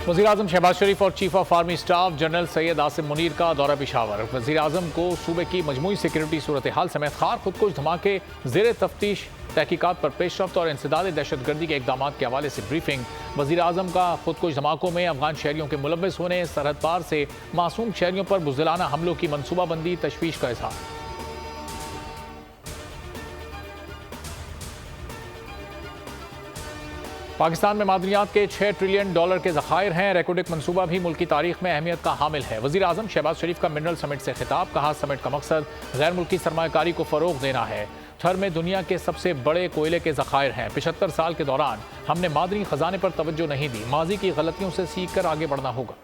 वज़ीर-ए-आज़म शहबाज शरीफ और chief of army staff general Syed Asim Munir का दौरा पेशावर। वज़ीर-ए-आज़म को सूबे की मजमूई सिक्योरिटी सूरत हाल समेत खार खुदकुश धमाके, ज़ेर तफ्तीश तहकीकात पर पेशरफ्त और इंसदाद दहशतगर्दी के इकदाम के हवाले से ब्रीफिंग। वज़ीर-ए-आज़म का खुदकुश धमाकों में अफगान शहरियों के मुलव्वस होने, सरहद पार से मासूम शहरियों पर बुज़दिलाना हमलों की मनसूबाबंदी, तशवीश का इज़हार। पाकिस्तान में मादनियात के $6 ट्रिलियन के ज़खायर हैं। रेकोडिक मनसूबा भी मुल्क की तारीख में अहमियत का हामिल है। वज़ीर-ए-आज़म शहबाज शरीफ का मिनरल समिट से खिताब, कहा समिट का मकसद गैर मुल्की सरमायाकारी को फ़रोग़ देना है। थर में दुनिया के सबसे बड़े कोयले के ज़खायर हैं। 75 साल के दौरान हमने मादनी खजाने पर तवज्जो नहीं दी, माजी की गलतियों से सीख कर आगे बढ़ना होगा।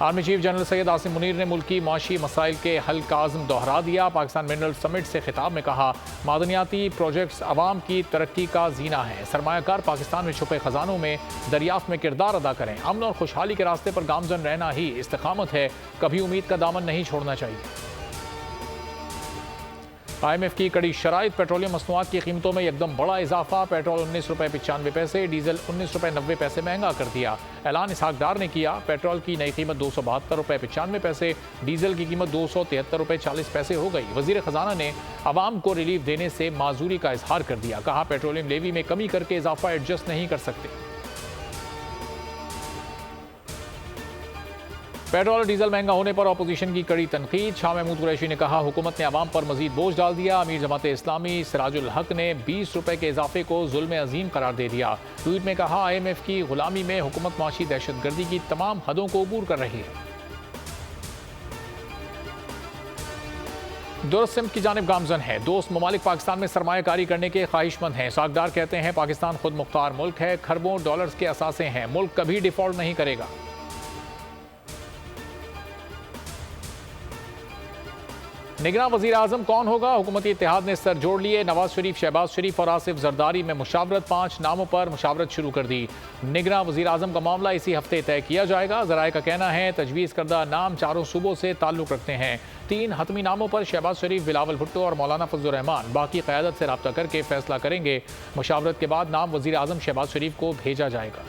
Army chief general Syed Asim Munir ने मुल्की माशी मसाइल के हल का आज़म दोहरा दिया। पाकिस्तान मिनरल समिट से खिताब में कहा, मादनियाती प्रोजेक्ट्स अवाम की तरक्की का जीना है। सरमायाकार पाकिस्तान में छुपे खजानों में दरियाफ्त में किरदार अदा करें। अमन और खुशहाली के रास्ते पर गामजन रहना ही इस्तिकामत है। कभी उम्मीद का दामन नहीं छोड़ना चाहिए। IMF की कड़ी शराइत, पेट्रोलियम मसनूआत की कीमतों में एकदम बड़ा इजाफा। पेट्रोल ₹19.95, डीजल ₹19.90 महंगा कर दिया। ऐलान इसहाक डार ने किया। पेट्रोल की नई कीमत ₹272.95, डीजल की कीमत ₹273.40 हो गई। वजीर खजाना ने आवाम को रिलीफ देने से माजूरी का इजहार कर दिया। कहा, पेट्रोलियम लेवी में कमी करके इजाफा एडजस्ट नहीं कर सकते। पेट्रोल और डीजल महंगा होने पर अपोजिशन की कड़ी तनकीद। शाह महमूद कुरैशी ने कहा, हुकूमत ने आवाम पर मजीद बोझ डाल दिया। अमीर जमात इस्लामी सिराजुल हक ने ₹20 के इजाफे को जुल्म अजीम करार दे दिया। ट्वीट में कहा, IMF की गुलामी में हुकूमत माशी दहशतगर्दी की तमाम हदों को अबूर कर रही है। दुरुस्त सिमत की जानिब गामजन है। दोस्त ममालिक पाकिस्तान में सरमायाकारी करने के ख्वाहिशमंद हैं। सागदार कहते हैं, पाकिस्तान खुद मुख्तार मुल्क है, खरबों डॉलर्स के असासे हैं, मुल्क कभी डिफॉल्ट नहीं करेगा। निगरान वज़ीर आज़म कौन होगा? हुकूमती इत्तेहाद ने सर जोड़ लिए। नवाज शरीफ, शहबाज शरीफ और आसिफ जरदारी में मुशावरत। 5 नामों पर मुशावरत शुरू कर दी। निगरान वज़ीर आज़म का मामला इसी हफ्ते तय किया जाएगा। ज़राए का कहना है, तजवीज़ करदा नाम 4 सूबों से ताल्लुक़ रखते हैं। 3 हतमी नामों पर शहबाज शरीफ, बिलावल भुट्टो और मौलाना फजलुर रहमान बाकी क़यादत से रब्ता करके फैसला करेंगे। मुशावरत के बाद नाम वज़ीर आज़म शहबाज शरीफ को भेजा जाएगा।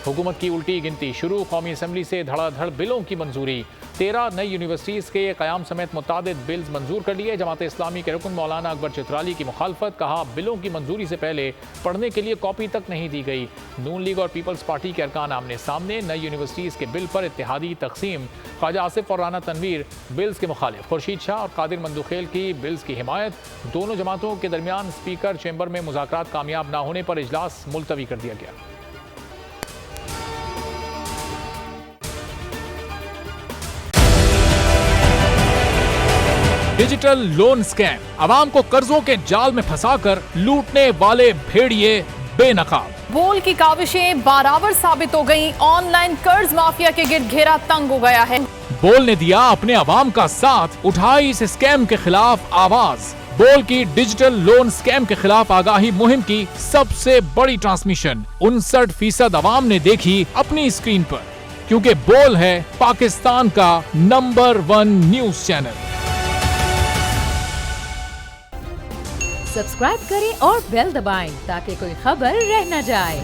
हुकूमत की उल्टी गिनती शुरू। कौमी असम्बली से धड़ाधड़ बिलों की मंजूरी। 13 नई यूनिवर्सिटीज़ के क़याम समेत मुतादिद बिल्स मंजूर कर लिए। जमात इस्लामी के रुकन मौलाना अकबर चित्राली की मुखालफत। कहा, बिलों की मंजूरी से पहले पढ़ने के लिए कॉपी तक नहीं दी गई। नून लीग और पीपल्स पार्टी के अरकान आमने सामने। नई यूनिवर्सिटीज़ के बिल पर इत्तेहादी तकसीम। ख्वाजा आसिफ और राना तनवीर बिल्स के मुखालिफ। खुर्शीद शाह और कादिर मंदुखेल की बिल्स की हिमायत। दोनों जमातों के दरमियान स्पीकर चैम्बर में मुज़ाकरात कामयाब न होने पर इजलास मुलतवी कर दिया गया। डिजिटल लोन स्कैम, आवाम को कर्जों के जाल में फंसाकर लूटने वाले भेड़िए बेनकाब। बोल की काविशें बराबर साबित हो गईं। ऑनलाइन कर्ज माफिया के गिर्द घेरा तंग हो गया है। बोल ने दिया अपने आवाम का साथ, उठाई इस स्कैम के खिलाफ आवाज। बोल की डिजिटल लोन स्कैम के खिलाफ आगाही मुहिम की सबसे बड़ी ट्रांसमिशन 59% आवाम ने देखी अपनी स्क्रीन पर, क्योंकि बोल है पाकिस्तान का नंबर 1 न्यूज चैनल। सब्सक्राइब करें और बेल दबाएं ताकि कोई खबर रह न जाए।